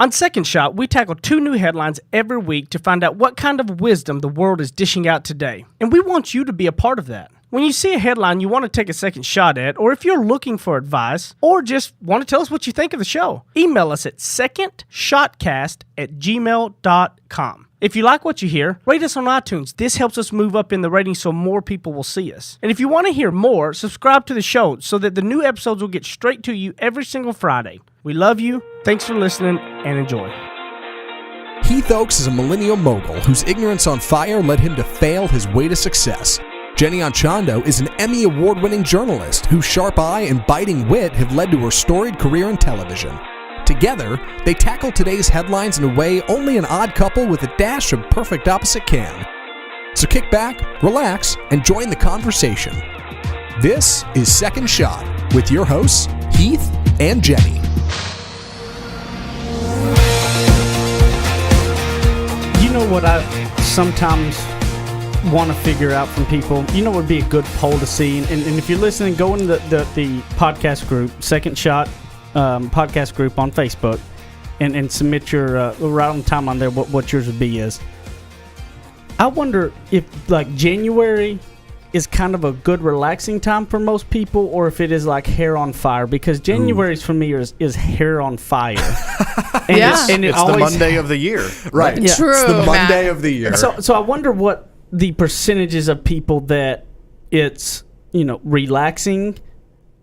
On Second Shot, we tackle 2 new headlines every week to find out what kind of wisdom the world is dishing out today. And we want you to be a part of that. When you see a headline you want to take a second shot at, or if you're looking for advice, or just want to tell us what you think of the show, email us at secondshotcast@gmail.com. If you like what you hear, rate us on iTunes. This helps us move up in the ratings so more people will see us. And if you want to hear more, subscribe to the show so that the new episodes will get straight to you every single Friday. We love you. Thanks for listening and enjoy. Heath Oakes is a millennial mogul whose ignorance on fire led him to fail his way to success. Jenny Anchondo is an Emmy Award-winning journalist whose sharp eye and biting wit have led to her storied career in television. Together, they tackle today's headlines in a way only an odd couple with a dash of perfect opposite can. So kick back, relax, and join the conversation. This is Second Shot with your hosts, Heath and Jenny. You know what I sometimes want to figure out from people? You know what would be a good poll to see? And if you're listening, go into the podcast group, Second Shot podcast group on Facebook, and submit your right on time on there what yours would be is. I wonder if like January is kind of a good relaxing time for most people, or if it is like hair on fire, because January's for me is hair on fire. And yeah, it's the Monday of the year, right? Yeah. True, it's the Monday Matt. of the year. So I wonder what the percentages of people that it's relaxing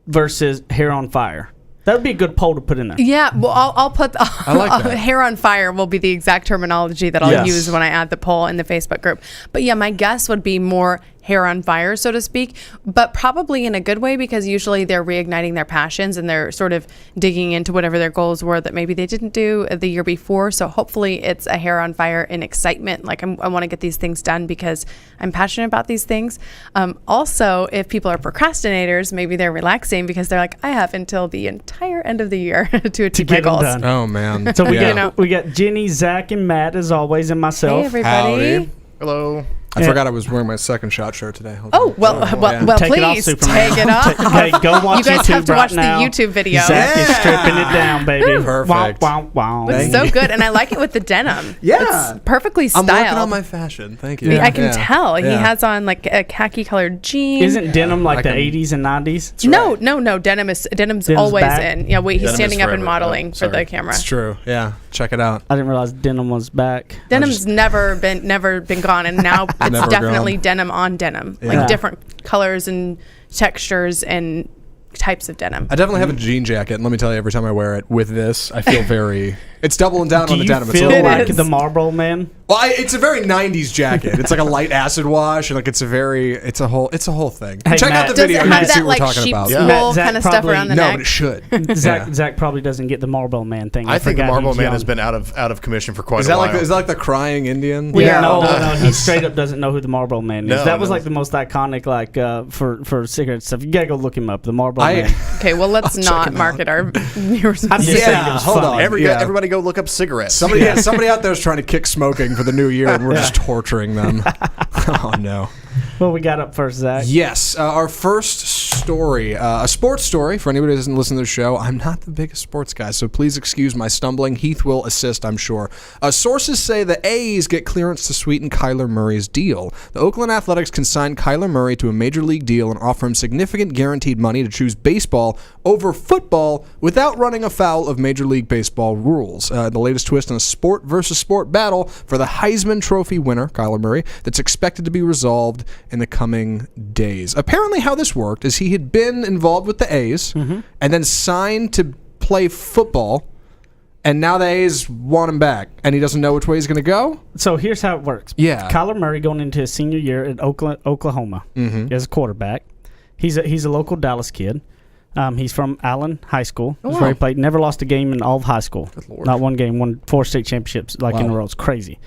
versus hair on fire. That would be a good poll to put in there. Yeah, well, I'll put I like that. hair on fire will be the exact terminology that I'll use when I add the poll in the Facebook group. But yeah, my guess would be more hair on fire, so to speak, but probably in a good way, because usually they're reigniting their passions and they're sort of digging into whatever their goals were that maybe they didn't do the year before. So hopefully it's a hair on fire in excitement. Like I want to get these things done because I'm passionate about these things. Also, if people are procrastinators, maybe they're relaxing because they're like, I have until the entire end of the year to achieve my get them goals. done. Oh man! So we got Jenny, Zach, and Matt as always, and myself. Hey everybody. Howdy. Hello. I forgot I was wearing my Second Shot shirt today. Hold Oh, on. well, Take it off, please Superman. take it off. Okay, go watch You guys YouTube have to right watch now. the YouTube video. Zach is stripping it down, baby. Perfect. Wow, wow, wow. It's so good, and I like it with the denim. Yeah. It's perfectly I'm styled. working on my fashion. Thank you. I can tell. He Yeah. has on like a khaki colored jean. Isn't denim like I the can- 80s and 90s? No. Denim's always back? in. Yeah, wait, he's Denim standing is up and forever. modeling Oh, for sorry. the camera. It's true. Yeah. Check it out. I didn't realize denim was back. Denim's never been gone, and now it's Never definitely grown. denim on denim, Yeah. like different colors and textures and types of denim. I definitely have a jean jacket, and let me tell you, every time I wear it with this, I feel very... It's doubling down Do on the you denim. It's a feel little like is. the Marlboro Man? Well, it's a very 90s jacket. It's like a light acid wash, and like it's a whole thing. Hey, Check Matt, out the Does video. it You have can see that what like we're talking sheep's about. Yeah. wool Zach kind of stuff probably- around the No, neck? but it should. Zach probably doesn't get the Marlboro Man thing. I think the forgot Marble he's Man young. has been out of commission for quite Is a that while. like the crying Indian? Well, Yeah. no. He straight up doesn't know who the Marlboro Man is. No, That was no. like the most iconic, like for cigarette stuff. You gotta go look him up. The Marlboro I- Man. Okay, well, let's check not him market our viewers. I'm just saying it Yeah, was hold funny. on. Everybody go look up cigarettes. Somebody out there is trying to kick smoking for the new year, and we're just torturing them. Oh no. What we got up first, Zach? Yes, our first story, a sports story. For anybody who doesn't listen to the show, I'm not the biggest sports guy, so please excuse my stumbling. Heath will assist, I'm sure. Sources say the A's get clearance to sweeten Kyler Murray's deal. The Oakland Athletics can sign Kyler Murray to a major league deal and offer him significant guaranteed money to choose baseball over football without running afoul of Major League Baseball rules. The latest twist in a sport versus sport battle for the Heisman Trophy winner, Kyler Murray, that's expected to be resolved in the coming days. Apparently how this worked is he had been involved with the A's and then signed to play football, and now the A's want him back, and he doesn't know which way he's going to go? So here's how it works. Yeah. Kyler Murray going into his senior year at Oklahoma as a quarterback. He's a local Dallas kid. He's from Allen High School. That's where he played. Never lost a game in all of high school. Good Lord. Not one game. Won 4 state championships in a row. It's crazy.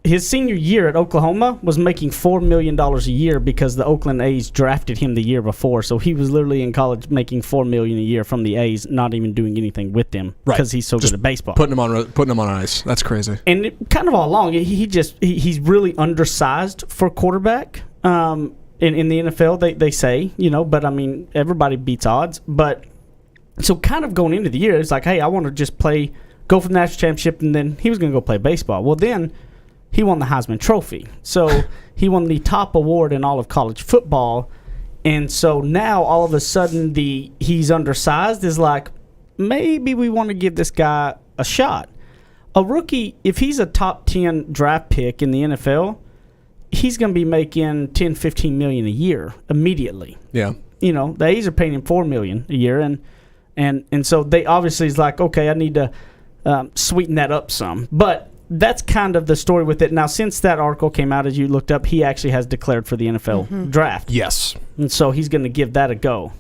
His senior year at Oklahoma was making $4 million a year because the Oakland A's drafted him the year before. So he was literally in college making $4 million a year from the A's, not even doing anything with them because he's so Just good at baseball. Putting him on ice. That's crazy. And kind of all along, he's really undersized for quarterback. In the NFL, they say, but I mean, everybody beats odds. But So kind of going into the year, it's like, hey, I want to just go for the national championship, and then he was going to go play baseball. Well, then he won the Heisman Trophy. So he won the top award in all of college football. And so now all of a sudden he's undersized is like, maybe we want to give this guy a shot. A rookie, if he's a top 10 draft pick in the NFL, he's going to be making $10, $15 million a year immediately. Yeah. You know, the A's are paying him $4 million a year, and so they obviously is like, okay, I need to sweeten that up some. But that's kind of the story with it. Now, since that article came out, as you looked up, he actually has declared for the NFL draft. Yes. And so he's going to give that a go.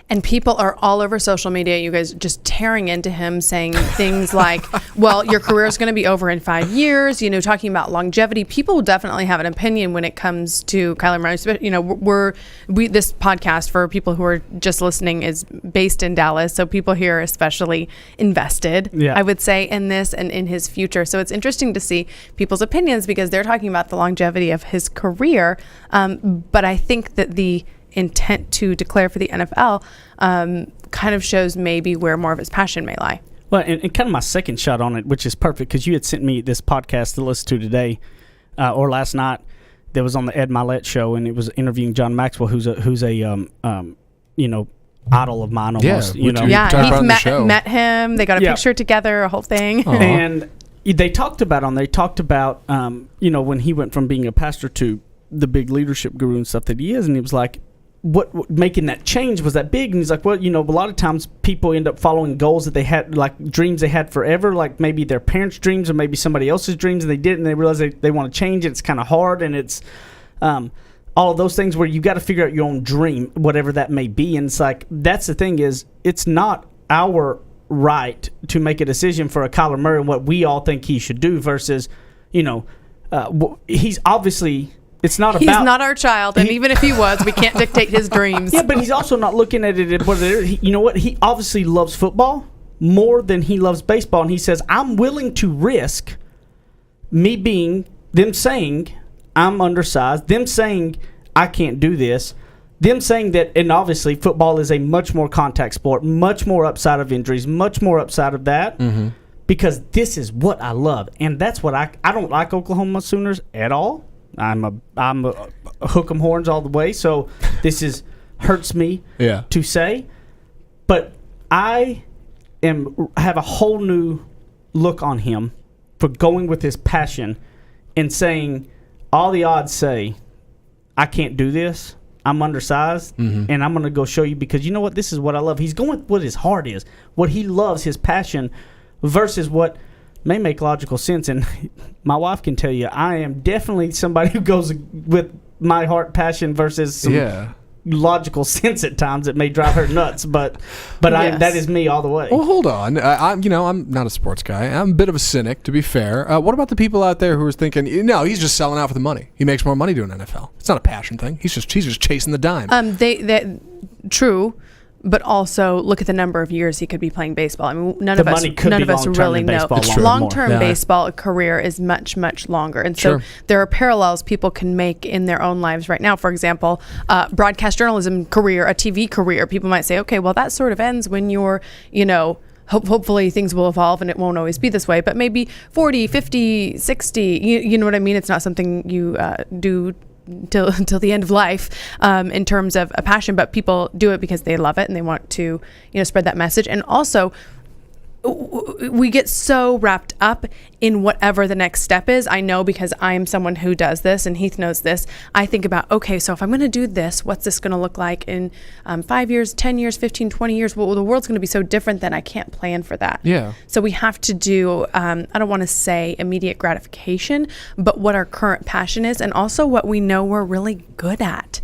And people are all over social media, you guys, just tearing into him, saying things like, well, your career is going to be over in 5 years, you know, talking about longevity. People definitely have an opinion when it comes to Kyler Murray. You know, this podcast, for people who are just listening, is based in Dallas. So people here are especially invested, I would say, in this and in his future. So it's interesting to see people's opinions because they're talking about the longevity of his career. But I think that the intent to declare for the NFL kind of shows maybe where more of his passion may lie. Well, and kind of my second shot on it, which is perfect, because you had sent me this podcast to listen to today or last night that was on the Ed Milet show, and it was interviewing John Maxwell, who's a you know, idol of mine almost. Yeah, you know, Heath met him. They got a picture together, a whole thing. Aww. And they talked about you know, when he went from being a pastor to the big leadership guru and stuff that he is, and he was like, what making that change was that big? And he's like, well, you know, a lot of times people end up following goals that they had, like dreams they had forever, like maybe their parents' dreams or maybe somebody else's dreams, and they did, and they realize they want to change it. It's kind of hard, and it's all of those things where you got to figure out your own dream, whatever that may be. And it's like, that's the thing, is it's not our right to make a decision for a Kyler Murray and what we all think he should do versus, you know, he's obviously... He's not our child, and even if he was, we can't dictate his dreams. Yeah, but he's also not looking at it. You know what? He obviously loves football more than he loves baseball, and he says, I'm willing to risk them saying I'm undersized, them saying I can't do this, them saying that, and obviously football is a much more contact sport, much more upside of injuries, much more upside of that, because this is what I love, and that's what I don't like Oklahoma Sooners at all. I'm a hook 'em horns all the way, so this hurts me to say, but I have a whole new look on him for going with his passion and saying all the odds say I can't do this, I'm undersized, and I'm going to go show you, because you know what, this is what I love. He's going with what his heart is, what he loves, his passion, versus what may make logical sense. And my wife can tell you, I am definitely somebody who goes with my heart passion versus some logical sense at times. It may drive her nuts, but yes. That is me all the way. Well, hold on. I'm not a sports guy. I'm a bit of a cynic, to be fair. What about the people out there who are thinking, no, he's just selling out for the money. He makes more money doing NFL. It's not a passion thing. He's just chasing the dime. True. But also look at the number of years he could be playing baseball. I mean, none of us really know. Long-term baseball career is much, much longer. And so there are parallels people can make in their own lives right now. For example, broadcast journalism career, a TV career. People might say, okay, well, that sort of ends when you're, hopefully things will evolve and it won't always be this way. But maybe 40, 50, 60, you know what I mean? It's not something you do till the end of life in terms of a passion, but people do it because they love it and they want to spread that message. And also we get so wrapped up in whatever the next step is. I know, because I am someone who does this, and Heath knows this. I think about, okay, so if I'm going to do this, what's this going to look like in 5 years, 10 years, 15, 20 years? Well, the world's going to be so different that I can't plan for that. Yeah. So we have to do, I don't want to say immediate gratification, but what our current passion is, and also what we know we're really good at.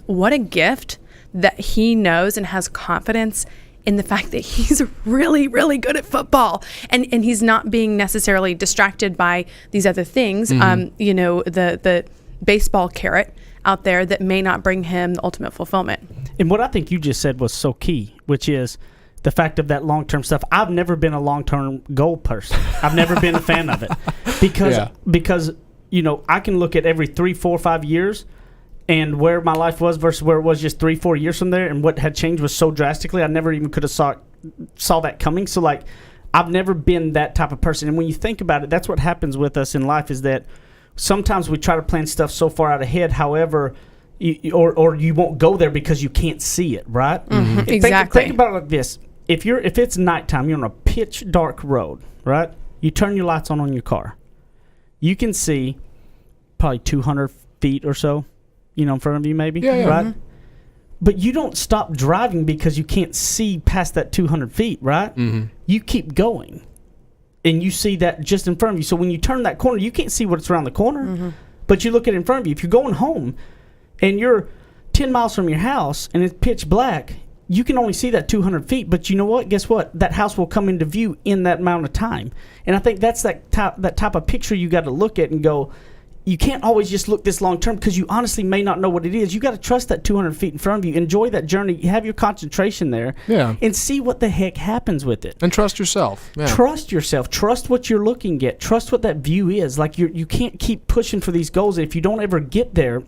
What a gift that he knows and has confidence in the fact that he's really, really good at football, and he's not being necessarily distracted by these other things, the baseball carrot out there that may not bring him the ultimate fulfillment. And what I think you just said was so key, which is the fact of that long-term stuff. I've never been a long-term goal person. I've never been a fan of it because I can look at every 3, 4, 5 years and where my life was versus where it was just 3-4 years from there, and what had changed was so drastically, I never even could have saw that coming. So like, I've never been that type of person. And when you think about it, that's what happens with us in life, is that sometimes we try to plan stuff so far out ahead. However, or you won't go there because you can't see it, right? Mm-hmm. Exactly. Think about it like this. If it's nighttime, you're on a pitch dark road, right? You turn your lights on your car. You can see probably 200 feet or so, in front of you maybe, right? Mm-hmm. But you don't stop driving because you can't see past that 200 feet, right? Mm-hmm. You keep going. And you see that just in front of you. So when you turn that corner, you can't see what's around the corner, but you look at it in front of you. If you're going home and you're 10 miles from your house and it's pitch black, you can only see that 200 feet. But you know what? Guess what? That house will come into view in that amount of time. And I think that's that type of picture you got to look at and go, you can't always just look this long term because you honestly may not know what it is. You got to trust that 200 feet in front of you. Enjoy that journey. Have your concentration there. Yeah. And see what the heck happens with it. And trust yourself. Yeah. Trust yourself. Trust what you're looking at. Trust what that view is. Like you can't keep pushing for these goals. If you don't ever get there,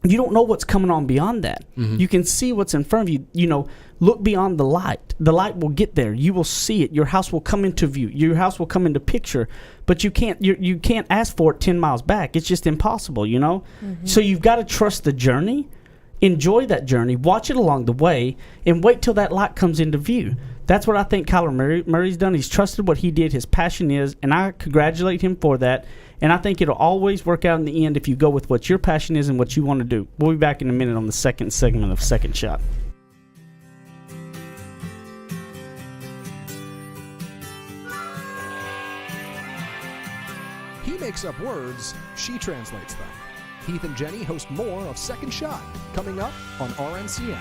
you don't know what's coming on beyond that. Mm-hmm. You can see what's in front of you. Look beyond the light. The light will get there. You will see it. Your house will come into view. Your house will come into picture. But you can't ask for it 10 miles back. It's just impossible, Mm-hmm. So you've got to trust the journey. Enjoy that journey. Watch it along the way. And wait till that light comes into view. That's what I think Kyler Murray's done. He's trusted what he did. His passion is. And I congratulate him for that. And I think it'll always work out in the end if you go with what your passion is and what you want to do. We'll be back in a minute on the second segment of Second Shot. He makes up words, she translates them. Heath and Jenny host more of Second Shot, coming up on RNCN.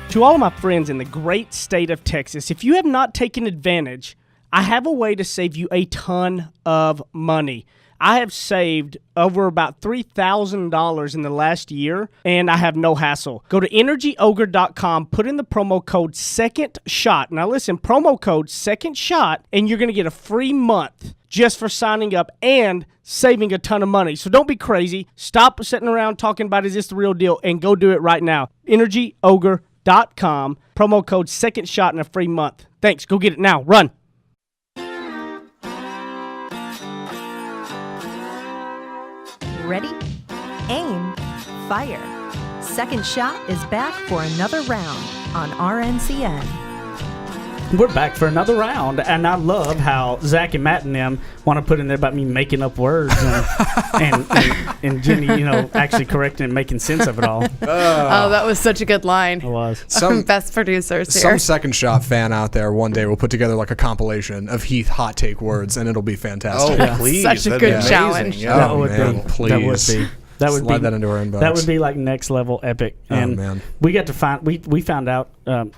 To all of my friends in the great state of Texas, if you have not taken advantage, I have a way to save you a ton of money. I have saved over about $3,000 in the last year, and I have no hassle. Go to energyogre.com, put in the promo code SECONDSHOT. Now listen, promo code SECONDSHOT, and you're going to get a free month just for signing up and saving a ton of money. So don't be crazy. Stop sitting around talking about, is this the real deal, and go do it right now. energyogre.com, promo code SECONDSHOT, and a free month. Thanks. Go get it now. Run. Ready? Aim. Fire. Second Shot is back for another round on RNCN. We're back for another round, and I love how Zach and Matt and them want to put in there about me making up words and Jenny, actually correcting and making sense of it all. Oh, that was such a good line. It was. Some best producers here. Some Second Shot fan out there one day will put together like a compilation of Heath hot take words, and it'll be fantastic. Oh, yeah. Please. Such a That'd good be challenge. Yeah. That would man, be. please. That would be. That would Slide be, that into our inbox. That would be like next level epic. And man. we got to find. We found out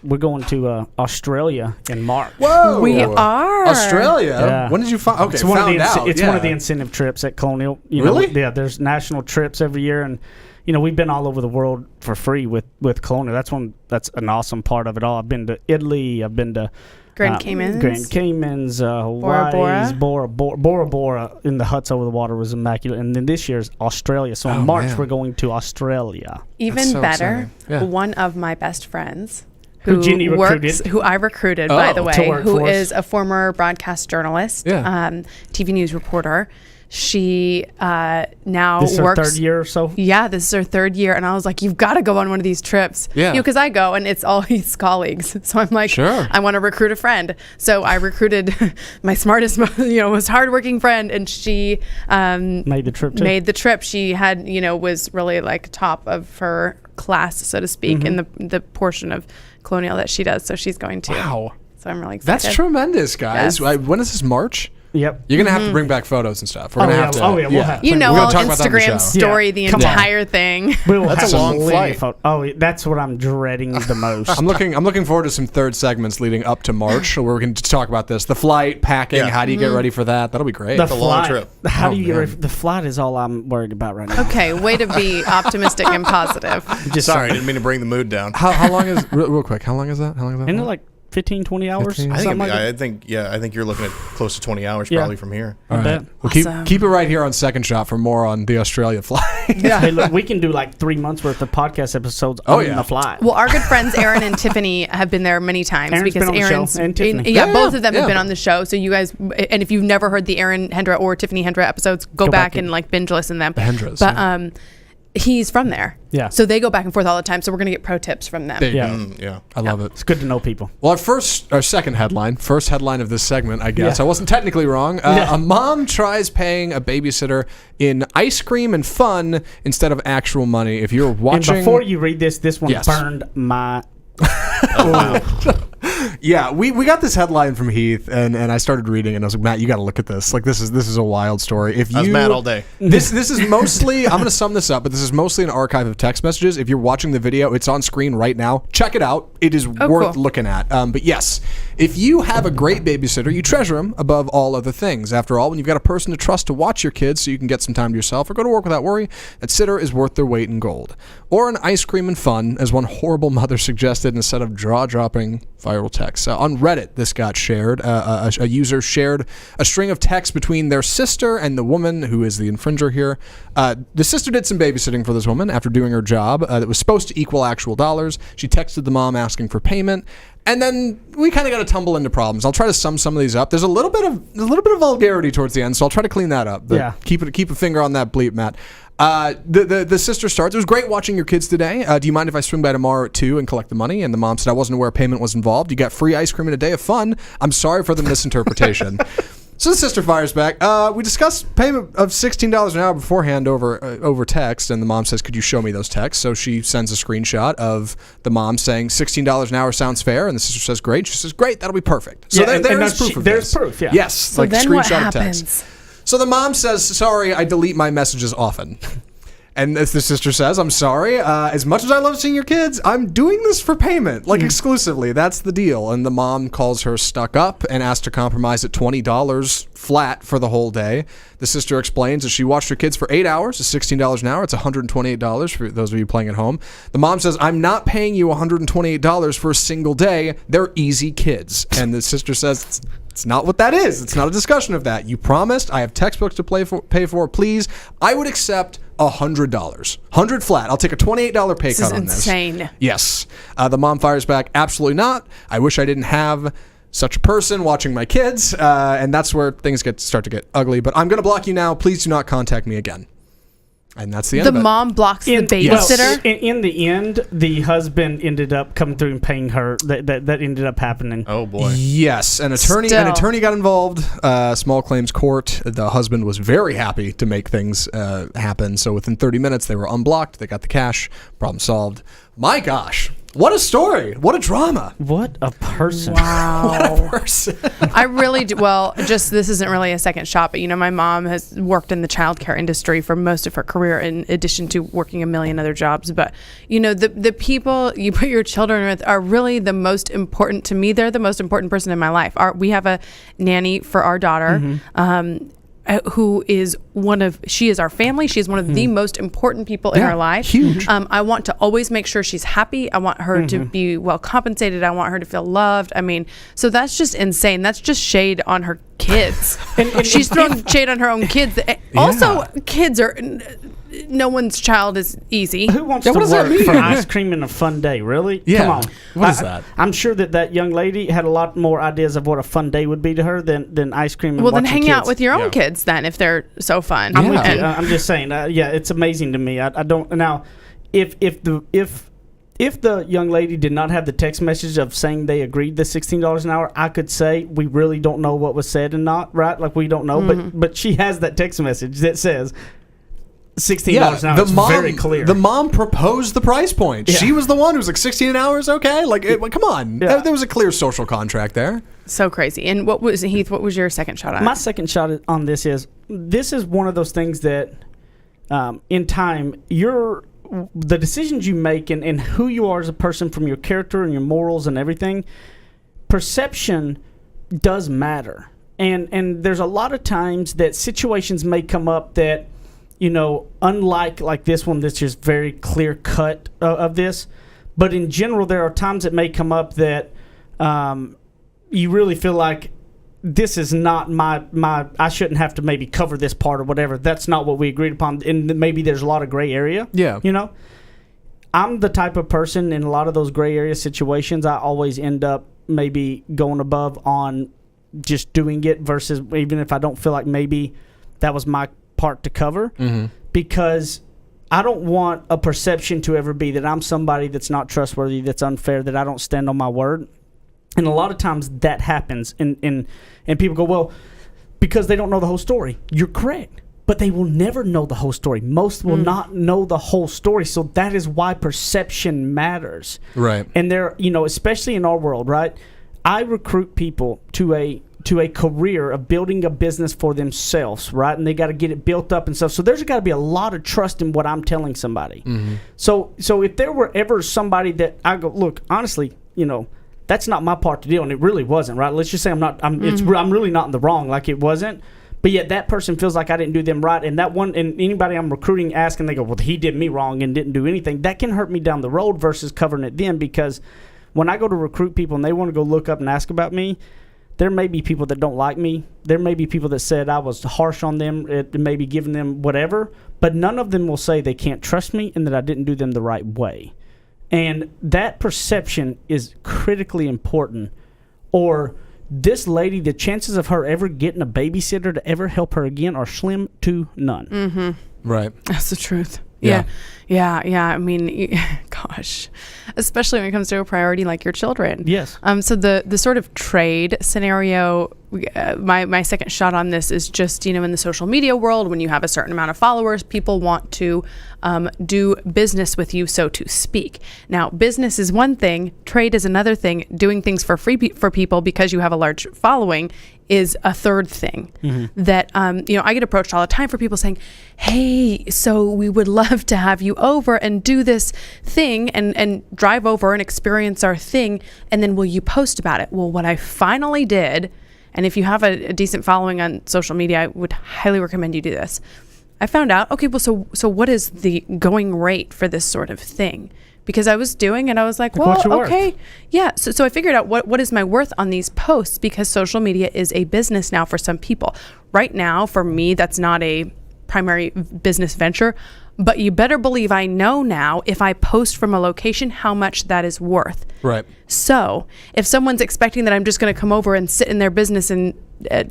we're going to Australia in March. Whoa, We are. Australia. Yeah. When did you find? Okay, It's one found of the out. it's yeah. one of the incentive trips at Colonial. Really? Yeah. There's national trips every year, and we've been all over the world for free with Colonial. That's an awesome part of it all. I've been to Italy. I've been to Grand Caymans, Hawaii, Bora Bora in the huts over the water was immaculate. And then this year's Australia. So in March, we're going to Australia. Even so better, exciting. one of my best friends Who Jenny recruited. who I recruited, by the way, work who for us. is a former broadcast journalist, TV news reporter. She now This is her works. third year or so? Yeah, this is her third year, and I was like, "You've got to go on one of these trips." Yeah. because I go and it's all his colleagues. So I'm like, Sure. I want to recruit a friend. So I recruited my smartest, most hardworking friend, and she Made the trip too. Made the trip. She had, was really like top of her class, so to speak, in the portion of Colonial that she does. So she's going to. Wow. So I'm really excited. That's tremendous, guys. Yes. When is this, March? Yep. You're going to have to bring back photos and stuff. We're going to have to. Oh, yeah, we'll have You know, We're I'll gonna talk about that on the Instagram show. story Yeah. the Come on. entire thing. We will That's have a long plenty of flight. Oh, that's what I'm dreading the most. I'm looking forward to some third segments leading up to March where we can talk about this. The flight, packing, Yeah. how do you get ready for that? That'll be great. the a long flight. trip. How Oh, do you get man. ready? The flight is all I'm worried about right now. Okay, way to be optimistic and positive. Just Sorry, I didn't mean to bring the mood down. How long is real quick? How long is that? Isn't it like 15, 20 hours. 15. I think you're looking at close to 20 hours probably from here. I bet. Well, Awesome. keep it right here on Second Shot for more on the Australia flight. Hey, look, we can do like 3 months worth of podcast episodes on the flight. Well, our good friends Aaron and Tiffany have been there many times Aaron's because been on the Aaron's show, and Tiffany. both of them have been on the show. So you guys, and if you've never heard the Aaron Hendra or Tiffany Hendra episodes, go back and like binge listen them. Hendras, but he's from there. Yeah. So they go back and forth all the time. So we're gonna get pro tips from them. There you Yeah. go. Yeah. I love it. It's good to know people. Well, our second headline of this segment, I guess. Yeah. I wasn't technically wrong. A mom tries paying a babysitter in ice cream and fun instead of actual money. If you're watching... And before you read this one Yes. burned my... Yeah, we got this headline from Heath, and I started reading, and I was like, Matt, you got to look at this. Like, this is a wild story. If I was you mad all day. This is mostly, I'm going to sum this up, but this is mostly an archive of text messages. If you're watching the video, it's on screen right now. Check it out. It is worth cool. looking at. But yes, if you have a great babysitter, you treasure them above all other things. After all, when you've got a person to trust to watch your kids so you can get some time to yourself or go to work without worry, that sitter is worth their weight in gold. Or an ice cream and fun, as one horrible mother suggested in a set of jaw-dropping viral texts. On Reddit, this got shared. A user shared a string of texts between their sister and the woman who is the infringer here. The sister did some babysitting for this woman after doing her job that was supposed to equal actual dollars. She texted the mom asking for payment. And then we kind of got to tumble into problems. I'll try to sum some of these up. There's a little bit of vulgarity towards the end, so I'll try to clean that up. But Yeah. Keep a finger on that bleep, Matt. The sister starts, it was great watching your kids today. Do you mind if I swing by tomorrow at 2 and collect the money? And the mom said, I wasn't aware payment was involved. You got free ice cream and a day of fun. I'm sorry for the misinterpretation. So the sister fires back. We discussed payment of $16 an hour beforehand over text, and the mom says, could you show me those texts? So she sends a screenshot of the mom saying $16 an hour sounds fair, and the sister says, great. She says, great, that'll be perfect. So there's proof of there's this. proof, yeah. Yes, So like then screenshot what of happens? text. So the mom says, sorry, I delete my messages often. And as the sister says, I'm sorry. As much as I love seeing your kids, I'm doing this for payment, like exclusively. That's the deal. And the mom calls her stuck up and asks to compromise at $20 flat for the whole day. The sister explains that she watched her kids for 8 hours, it's $16 an hour. It's $128 for those of you playing at home. The mom says, I'm not paying you $128 for a single day. They're easy kids. And the sister says, it's not what that is. It's not a discussion of that. You promised. I have textbooks to pay for. Please. I would accept $100. $100 flat. I'll take a $28 pay cut on this. This is insane. Yes. The mom fires back, absolutely not. I wish I didn't have such a person watching my kids. And that's where things start to get ugly. But I'm going to block you now. Please do not contact me again. And that's the end of it. The mom blocks the babysitter. In the end, the husband ended up coming through and paying her. That ended up happening. Oh boy. Yes, an attorney got involved. Small claims court. The husband was very happy to make things happen. So within 30 minutes, they were unblocked. They got the cash. Problem solved. My gosh, what a story! What a drama! What a person! Wow. What a person! I really do. Well, just this isn't really a second shot, but my mom has worked in the childcare industry for most of her career, in addition to working a million other jobs. But the people you put your children with are really the most important to me. They're the most important person in my life. We have a nanny for our daughter. Who is she is our family. She is one of the most important people in our life. Huge. I want to always make sure she's happy. I want her to be well compensated. I want her to feel loved. I mean, so that's just insane. That's just shade on her kids. and she's throwing shade on her own kids. Also, kids are... No one's child is easy. Who wants to work for ice cream and a fun day? Really? Yeah. Come on. What is that? I'm sure that young lady had a lot more ideas of what a fun day would be to her than ice cream and well, then watching hang out kids. with your own kids then if they're so fun. I'm with you. I'm just saying. It's amazing to me. I don't now. If the young lady did not have the text message of saying they agreed to $16 an hour, I could say we really don't know what was said and not, right? Like we don't know. But she has that text message that says $16 an hour. It's very clear. The mom proposed the price point. Yeah. She was the one who was like, 16 an hour is okay? Come on. Yeah. There was a clear social contract there. So crazy. And what was your second shot at? My second shot on this is one of those things that in time, the decisions you make and who you are as a person from your character and your morals and everything, perception does matter. And there's a lot of times that situations may come up that, unlike like this one that's just very clear cut of this, but in general, there are times it may come up that you really feel like this is not my I shouldn't have to maybe cover this part or whatever. That's not what we agreed upon, and maybe there's a lot of gray area. Yeah. You know? I'm the type of person in a lot of those gray area situations, I always end up maybe going above on just doing it versus even if I don't feel like maybe that was my part to cover. Mm-hmm. Because I don't want a perception to ever be that I'm somebody that's not trustworthy, that's unfair, that I don't stand on my word. And a lot of times that happens, and people go, well, because they don't know the whole story. You're correct, but they will never know the whole story. Most will not know the whole story, so that is why perception matters. Right. And there, especially in our world, right? I recruit people to a career of building a business for themselves, right? And they got to get it built up and stuff. So there's got to be a lot of trust in what I'm telling somebody. Mm-hmm. So if there were ever somebody that I go, look, honestly, that's not my part to deal, and it really wasn't, right? Let's just say I'm really not in the wrong, like it wasn't. But yet that person feels like I didn't do them right, and that one, and anybody I'm recruiting asking, they go, well, he did me wrong and didn't do anything. That can hurt me down the road versus covering it then, because when I go to recruit people and they want to go look up and ask about me, there may be people that don't like me. There may be people that said I was harsh on them, maybe giving them whatever, but none of them will say they can't trust me and that I didn't do them the right way. And that perception is critically important. Or this lady, the chances of her ever getting a babysitter to ever help her again are slim to none. Mm-hmm. Right. That's the truth. Yeah. Yeah. I mean, gosh, especially when it comes to a priority like your children. Yes. So the sort of trade scenario, my second shot on this is just, in the social media world, when you have a certain amount of followers, people want to do business with you, so to speak. Now, business is one thing, trade is another thing. Doing things for free for people because you have a large following is a third thing. Mm-hmm. That, I get approached all the time for people saying, hey, so we would love to have you over and do this thing and drive over and experience our thing, and then will you post about it? Well, what I finally did, and if you have a decent following on social media, I would highly recommend you do this. I found out, okay, well, so what is the going rate for this sort of thing? Because I was doing, and I was like, well, okay, yeah. So I figured out what is my worth on these posts, because social media is a business now for some people. Right now, for me, that's not a primary business venture, but you better believe I know now if I post from a location how much that is worth. Right. So if someone's expecting that I'm just going to come over and sit in their business and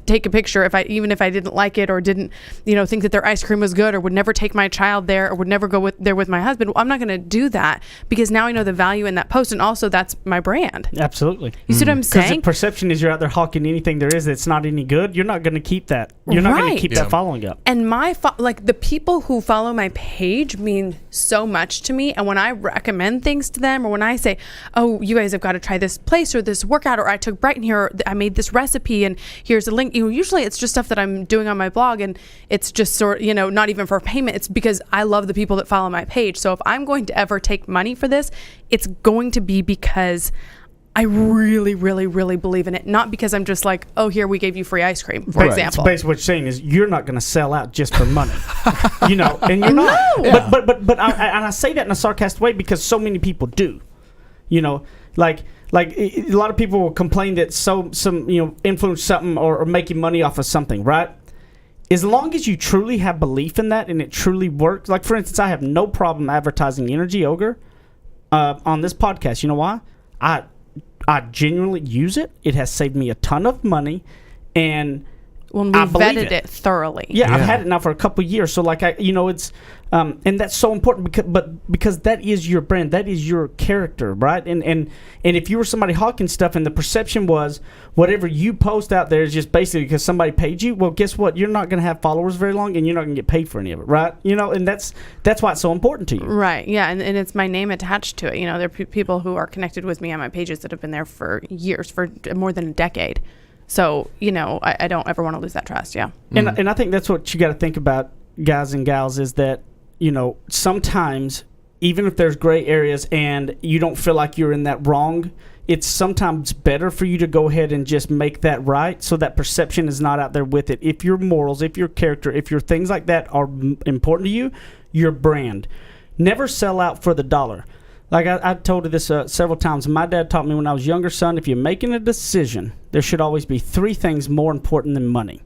take a picture, even if I didn't like it or didn't, think that their ice cream was good, or would never take my child there, or would never go there with my husband, well, I'm not going to do that, because now I know the value in that post, and also that's my brand. Absolutely. You see what I'm saying? Because the perception is you're out there hawking anything there is that's not any good. You're not going to keep that. You're not going to keep that following up. And the people who follow my page mean so much to me. And when I recommend things to them, or when I say, oh, you guys have got to try this place or this workout, or I took Brighton here, or I made this recipe and here's a link. Usually it's just stuff that I'm doing on my blog, and it's just not even for payment. It's because I love the people that follow my page. So if I'm going to ever take money for this, it's going to be because I really, really, really believe in it. Not because I'm just like, oh, here, we gave you free ice cream, for example. So basically what you're saying is you're not going to sell out just for money, and you're not. No. But I say that in a sarcastic way because so many people do, like a lot of people will complain that some influence something or making money off of something, right? As long as you truly have belief in that and it truly works. Like, for instance, I have no problem advertising Energy Ogre on this podcast. You know why? I genuinely use it. It has saved me a ton of money, and when we vetted it thoroughly. Yeah, I've had it now for a couple of years. So it's and that's so important because that is your brand, that is your character, right? And if you were somebody hawking stuff and the perception was whatever you post out there is just basically because somebody paid you, well, guess what? You're not going to have followers very long, and you're not going to get paid for any of it, right? And that's why it's so important to you, right? Yeah, and it's my name attached to it. There are people who are connected with me on my pages that have been there for years, for more than a decade. So, I don't ever want to lose that trust, yeah. And I think that's what you got to think about, guys and gals, is that, sometimes, even if there's gray areas and you don't feel like you're in that wrong, it's sometimes better for you to go ahead and just make that right, so that perception is not out there with it. If your morals, if your character, if your things like that are important to you, your brand. Never sell out for the dollar. Like I told you this several times. My dad taught me when I was younger, son, if you're making a decision, there should always be 3 things more important than money.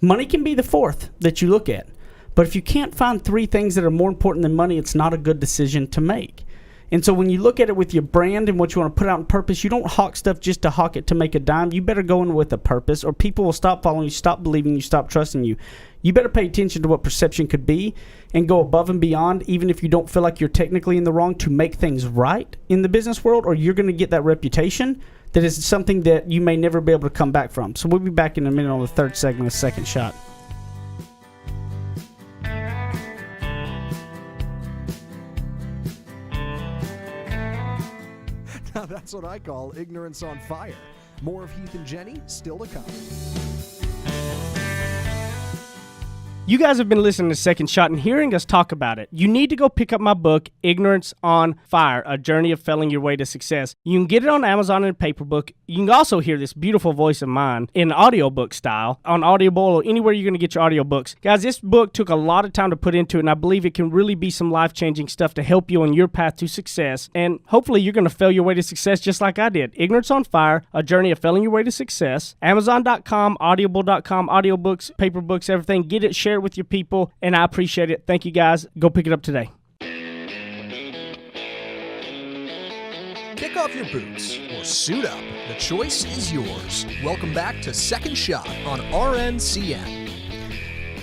Money can be the 4th that you look at. But if you can't find 3 things that are more important than money, it's not a good decision to make. And so when you look at it with your brand and what you want to put out in purpose, you don't hawk stuff just to hawk it to make a dime. You better go in with a purpose, or people will stop following you, stop believing you, stop trusting you. You better pay attention to what perception could be and go above and beyond, even if you don't feel like you're technically in the wrong, to make things right in the business world, or you're going to get that reputation that is something that you may never be able to come back from. So we'll be back in a minute on the 3rd segment of Second Shot. Now that's what I call ignorance on fire. More of Heath and Jenny still to come. You guys have been listening to Second Shot and hearing us talk about it. You need to go pick up my book, Ignorance on Fire, A Journey of Failing Your Way to Success. You can get it on Amazon in a paper book. You can also hear this beautiful voice of mine in audiobook style on Audible or anywhere you're going to get your audiobooks. Guys, this book took a lot of time to put into it, and I believe it can really be some life-changing stuff to help you on your path to success. And hopefully you're going to fail your way to success just like I did. Ignorance on Fire, A Journey of Failing Your Way to Success. Amazon.com, Audible.com, audiobooks, paper books, everything. Get it, share it with your people, and I appreciate it. Thank you, guys. Go pick it up today. Kick off your boots or suit up. The choice is yours. Welcome back to Second Shot on RNCN.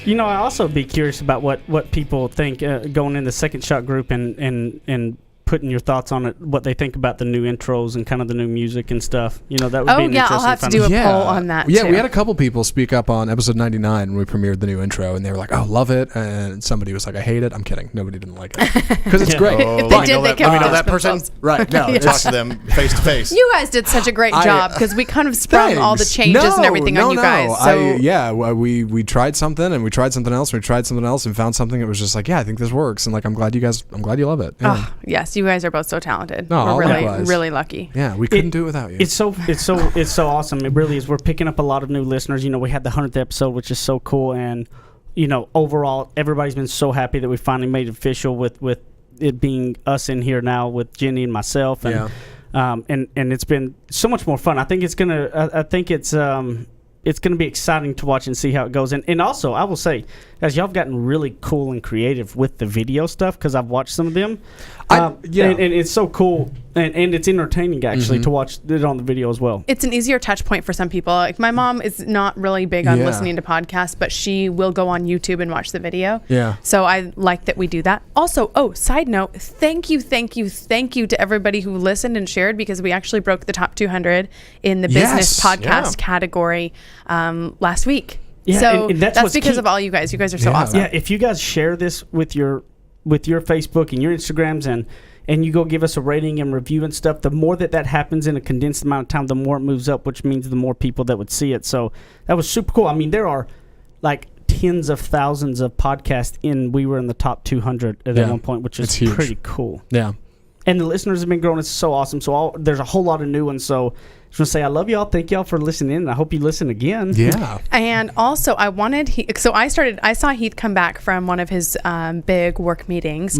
You know, I also be curious about what people think going in the Second Shot group and putting your thoughts on it, what they think about the new intros and kind of the new music and stuff. You know, that would be an interesting I'll have to do a poll on that, Yeah, too. we had a couple people speak up on episode 99 when we premiered the new intro, and they were like, oh, love it. And somebody was like, I hate it. I'm kidding. Nobody didn't like it. Because it's great. If they did, they could know that person? Right. No, Talk to them face to face. You guys did such a great job because we kind of sprung all the changes and everything on you guys. So we tried something and we tried something else. We tried something else and found something that was just like, yeah, I think this works. And like, I'm glad you love it. Yeah. Oh, yes, you guys are both so talented. No, We're likewise. really lucky. Yeah, we couldn't do it without you. It's so awesome. It really is. We're picking up a lot of new listeners. You know, we had the 100th episode, which is so cool. And, you know, overall, everybody's been so happy that we finally made it official with it being us in here now with Jenny and myself. And, and it's been so much more fun. I think it's gonna be exciting to watch and see how it goes. And also, I will say, guys, y'all have gotten really cool and creative with the video stuff because I've watched some of them. And it's so cool and it's entertaining actually to watch it on the video as well. It's an easier touch point for some people. Like my mom is not really big on listening to podcasts, but she will go on YouTube and watch the video. Yeah. So I like that we do that. Also, side note, thank you to everybody who listened and shared, because we actually broke the top 200 in the business podcast category last week. Yeah, so and that's because of all you guys. You guys are so awesome. Yeah, if you guys share this with your Facebook and your Instagrams and you go give us a rating and review and stuff, the more that happens in a condensed amount of time, the more it moves up, which means the more people that would see it. So that was super cool. I mean, there are like tens of thousands of podcasts we were in the top 200 at one point, which is pretty cool. Yeah. And the listeners have been growing. It's so awesome. So there's a whole lot of new ones. So I just want to say I love y'all. Thank y'all for listening in. I hope you listen again. Yeah. And also I saw Heath come back from one of his big work meetings.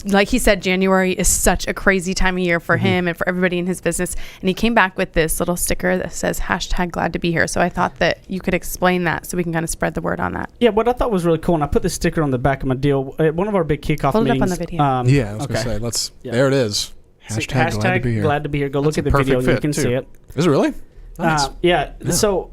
Like he said, January is such a crazy time of year for him and for everybody in his business. And he came back with this little sticker that says #glad to be here. So I thought that you could explain that so we can kind of spread the word on that. Yeah, what I thought was really cool, and I put the sticker on the back of my deal at one of our big kickoff Hold meetings. it up on the video. I was going to say, there it is. Hashtag glad to be here. Glad to be here. Go look at the video and you can see it. Is it really? Nice. So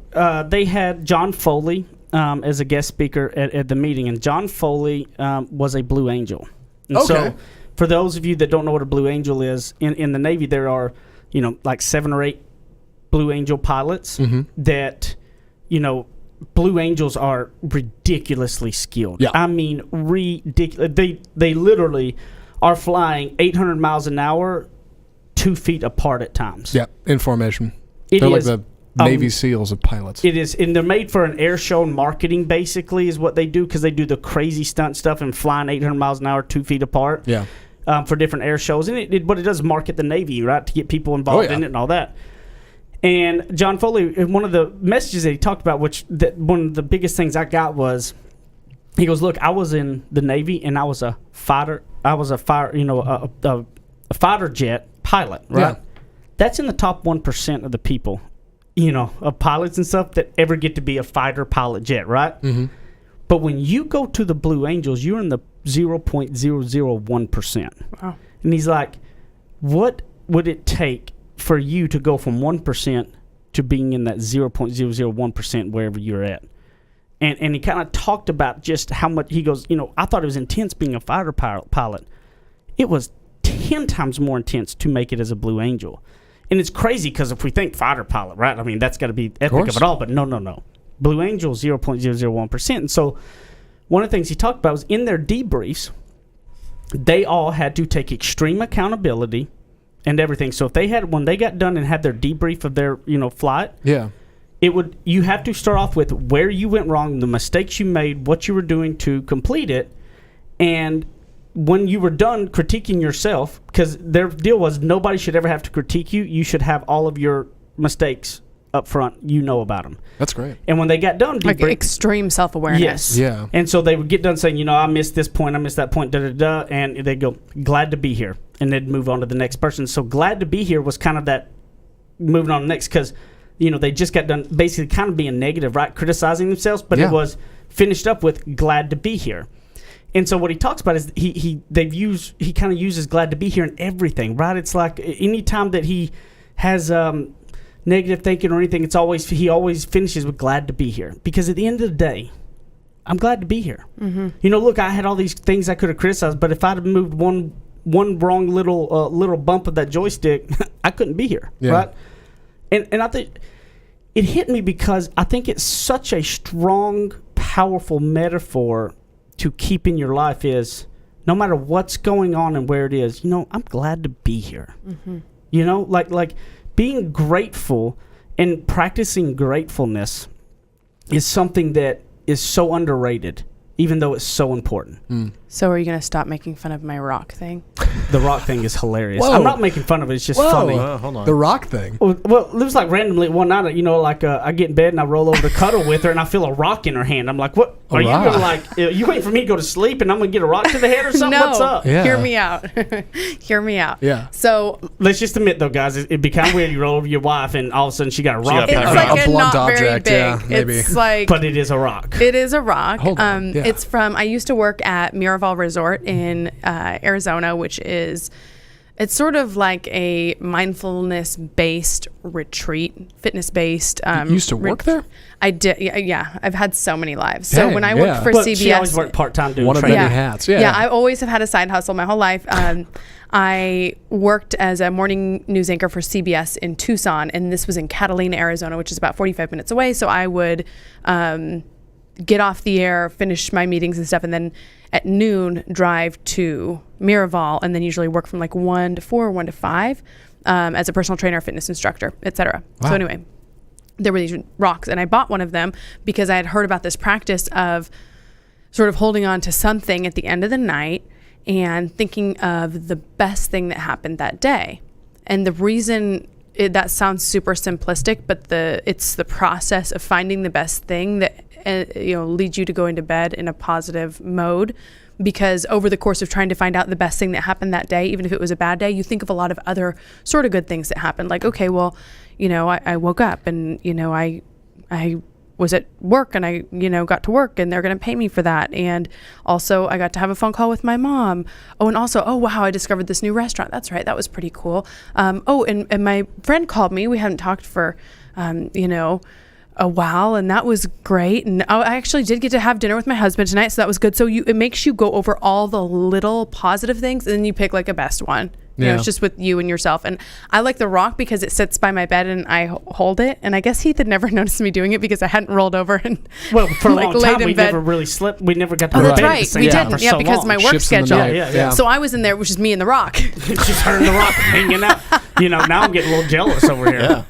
they had John Foley as a guest speaker at the meeting, and John Foley was a Blue Angel. And so for those of you that don't know what a Blue Angel is, in the Navy there are, like 7 or 8 Blue Angel pilots that, Blue Angels are ridiculously skilled. Yeah. I mean, ridiculous. They literally are flying 800 miles an hour 2 feet apart at times. Yeah, in formation. They're like the Navy SEALs of pilots. It is, and they're made for an air show marketing, basically, is what they do, because they do the crazy stunt stuff and flying 800 miles an hour 2 feet apart for different air shows. And what it does is market the Navy, right, to get people involved in it and all that. And John Foley, one of the messages that he talked about, one of the biggest things I got was, he goes, look, I was in the Navy and I was a fighter. I was a a fighter jet pilot, right? Yeah. That's in the top 1% of the people, of pilots and stuff that ever get to be a fighter pilot jet, right? Mm-hmm. But when you go to the Blue Angels, you're in the 0.001%. Wow. And he's like, what would it take for you to go from 1% to being in that 0.001% wherever you're at? And he kind of talked about just how much, he goes, I thought it was intense being a fighter pilot. It was 10 times more intense to make it as a Blue Angel. And it's crazy because if we think fighter pilot, right? I mean, that's got to be epic of it all, but no. Blue Angel, 0.001%. And so one of the things he talked about was in their debriefs, they all had to take extreme accountability and everything. So if when they got done and had their debrief of their, flight, you have to start off with where you went wrong, the mistakes you made, what you were doing to complete it, and when you were done critiquing yourself, because their deal was nobody should ever have to critique you. You should have all of your mistakes up front. About them. That's great. And when they got done, like extreme self-awareness. Yes. Yeah. And so they would get done saying, I missed this point, I missed that point, and they'd go, glad to be here. And they'd move on to the next person. So glad to be here was kind of that moving on to the next, because, they just got done basically kind of being negative, right? Criticizing themselves, but it was finished up with glad to be here. And so what he talks about is he kind of uses glad to be here in everything, right? It's like any time that he has negative thinking or anything, he always finishes with glad to be here, because at the end of the day, I'm glad to be here. Mm-hmm. Look, I had all these things I could have criticized, but if I'd have moved one wrong little bump of that joystick, I couldn't be here, right? And I think it hit me because I think it's such a strong, powerful metaphor to keep in your life is no matter what's going on and where it is, I'm glad to be here. Mm-hmm. Like being grateful and practicing gratefulness is something that is so underrated, even though it's so important. Mm. So are you going to stop making fun of my rock thing? The rock thing is hilarious. Whoa. I'm not making fun of it. It's just funny. Hold on. The rock thing. Well, it was like randomly one night, I get in bed and I roll over to cuddle with her and I feel a rock in her hand. I'm like, what? Are you going to you waiting for me to go to sleep and I'm going to get a rock to the head or something? No. What's up? Yeah. Hear me out. Hear me out. Yeah. So let's just admit though, guys, it'd be kind of weird. You roll over your wife and all of a sudden she got a rock in her it's hand. like a blunt not very object, big. yeah, maybe. It's like, But it is a rock. it is a rock. Hold on. Yeah. It's from, I used to work at Miraval Resort in Arizona, which is, it's sort of like a mindfulness-based retreat, fitness-based. You used to work there? I did. Yeah, I've had so many lives. So Dang, when I worked for But CBS, she always worked part-time doing One of training. many hats. Yeah. I always have had a side hustle my whole life. I worked as a morning news anchor for CBS in Tucson, and this was in Catalina, Arizona, which is about 45 minutes away. So I would get off the air, finish my meetings and stuff, and then at noon drive to Miraval, and then usually work from like 1 to 4 or 1 to 5 as a personal trainer, fitness instructor, etc. Wow. So anyway, there were these rocks, and I bought one of them because I had heard about this practice of sort of holding on to something at the end of the night and thinking of the best thing that happened that day. And the reason that sounds super simplistic, but it's the process of finding the best thing that leads you to go into bed in a positive mode. Because over the course of trying to find out the best thing that happened that day, even if it was a bad day, you think of a lot of other sort of good things that happened. Like, okay, well, I woke up and, I was at work and I, got to work and they're going to pay me for that. And also I got to have a phone call with my mom. Oh, and also, oh, wow, I discovered this new restaurant. That's right. That was pretty cool. And my friend called me. We hadn't talked for, a while, and that was great. And I actually did get to have dinner with my husband tonight, so that was good. So it makes you go over all the little positive things, and then you pick like a best one. It's just with you and yourself. And I like the rock because it sits by my bed and I hold it. And I guess Heath had never noticed me doing it because I hadn't rolled over and for a long time we bed. never really slept. We never got to Oh, that's bed right. at the same We time didn't. for Yeah, so because long. my work Ships in the schedule. night. Yeah. So I was in there, which is me and the rock. Just her and the rock hanging out. Now I'm getting a little jealous over here.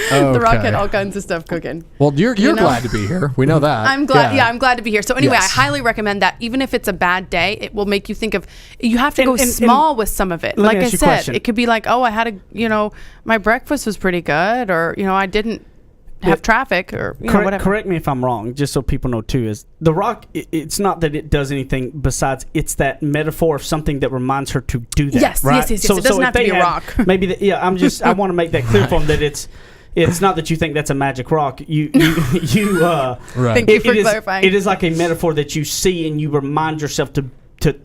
Yeah. The rock had all kinds of stuff cooking. Well, you're glad to be here. We know that. I'm glad. Yeah, I'm glad to be here. So anyway, Yes. I highly recommend that. Even if it's a bad day, it will make you think of. You have to go And small with some of it. let me Like I ask you a said, question. it could be like, oh, I had my breakfast was pretty good, or I didn't have traffic or whatever. Correct me if I'm wrong, just so people know too, is the rock, it's not that it does anything besides, it's that metaphor of something that reminds her to do that. Yes, right? yes. It doesn't have to be a rock. Maybe, I want to make that clear for them that it's not that you think that's a magic rock. You right. Thank you for clarifying. It is like a metaphor that you see and you remind yourself to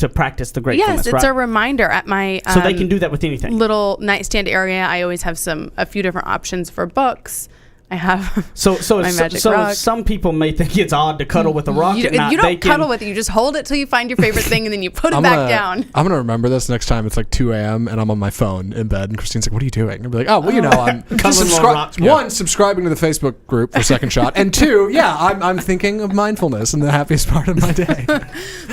practice the gratefulness. Yes, it's a reminder at my so they can do that with anything. Little nightstand area. I always have a few different options for books. I have my magic rock. Some people may think it's odd to cuddle with a rock. You don't cuddle with it. You just hold it till you find your favorite thing, and then you put it back down. I'm gonna remember this next time. It's like 2 a.m. and I'm on my phone in bed, and Christine's like, "What are you doing?" I'll be like, "Oh, well, I'm just one, subscribing to the Facebook group for Second Shot, and two, I'm thinking of mindfulness and the happiest part of my day."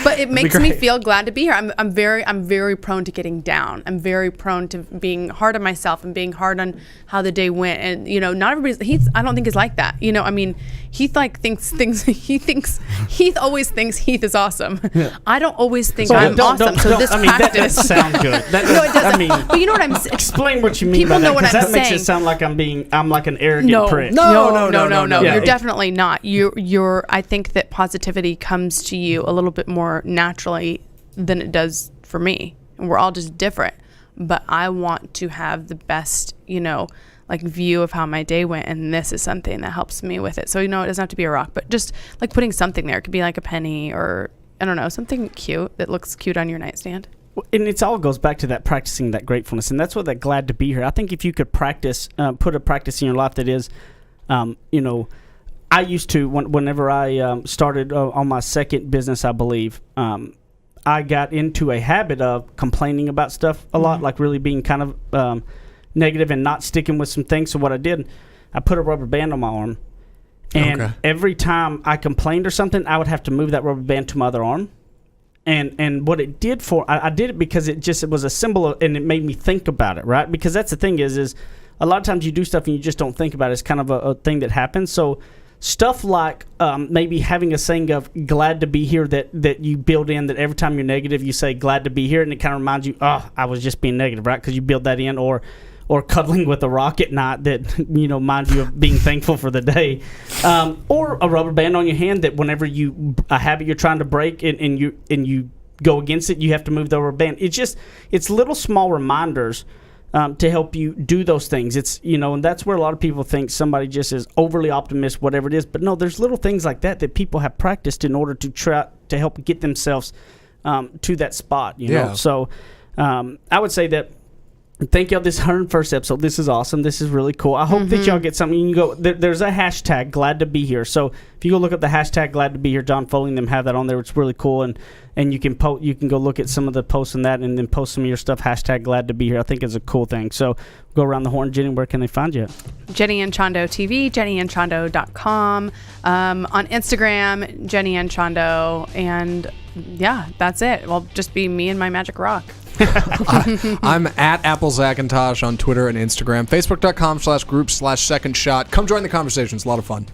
But it makes me feel glad to be here. I'm very prone to getting down. I'm very prone to being hard on myself and being hard on how the day went. And not everybody's. I don't think is like that. Heath thinks things. Heath always thinks Heath is awesome. Yeah. I don't always think I'm awesome. So this practice that sounds good. No, it doesn't. But you know what I'm saying. Explain what you mean by that, because that makes it sound like I'm like an arrogant prick. No. Yeah. You're definitely not. You're. I think that positivity comes to you a little bit more naturally than it does for me. And we're all just different. But I want to have the best, view of how my day went, and this is something that helps me with it. So it doesn't have to be a rock, but just like putting something there. It could be like a penny, or I don't know, something cute that looks cute on your nightstand. And it all goes back to that practicing that gratefulness, and that's what that glad to be here. I think if you could practice, put a practice in your life that is, I used to whenever I started on my second business, I believe. I got into a habit of complaining about stuff a lot, like really being kind of negative and not sticking with some things. So what I did, I put a rubber band on my arm, and every time I complained or something, I would have to move that rubber band to my other arm. And what it did I did it because it was a symbol of, and it made me think about it, right? Because that's the thing is a lot of times you do stuff and you just don't think about it. It's kind of a thing that happens. So stuff like maybe having a saying of glad to be here that you build in, that every time you're negative, you say glad to be here, and it kind of reminds you, I was just being negative, right? Because you build that in, or cuddling with a rock at night that reminds you of being thankful for the day, or a rubber band on your hand that whenever a habit you're trying to break and you go against it, you have to move the rubber band. It's little small reminders to help you do those things. It's and that's where a lot of people think somebody just is overly optimistic, whatever it is. But no, there's little things like that people have practiced in order to try to help get themselves to that spot. You know, so I would say that. Thank y'all. This 101st episode. This is awesome. This is really cool. I hope that y'all get something. You can go. There's a hashtag glad to be here. So if you go look up the hashtag glad to be here, John Foley and them have that on there. It's really cool, and you can you can go look at some of the posts on that, and then post some of your stuff. Hashtag glad to be here. I think it's a cool thing. So go around the horn. Jenny, where can they find you? Jenny and Chondo TV, JennyandChondo.com, on Instagram, Jenny and Chondo, and that's it. Well, just be me and my magic rock. I'm at AppleZacintosh on Twitter and Instagram. Facebook.com/group/Second Shot. Come join the conversation. It's a lot of fun.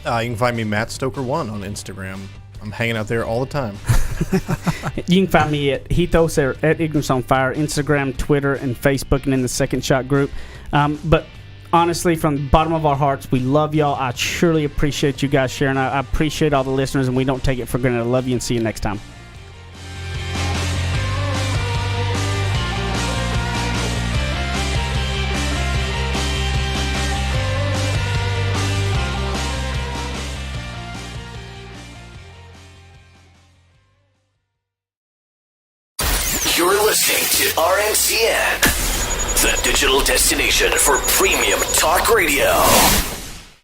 You can find me Matt Stoker1 on Instagram. I'm hanging out there all the time. You can find me at Heathos or at Ignorance on Fire, Instagram, Twitter, and Facebook, and in the Second Shot group. But honestly, from the bottom of our hearts, we love y'all. I surely appreciate you guys sharing. I appreciate all the listeners, and we don't take it for granted. I love you, and see you next time. You're listening to RNCN, the digital destination for premium talk radio.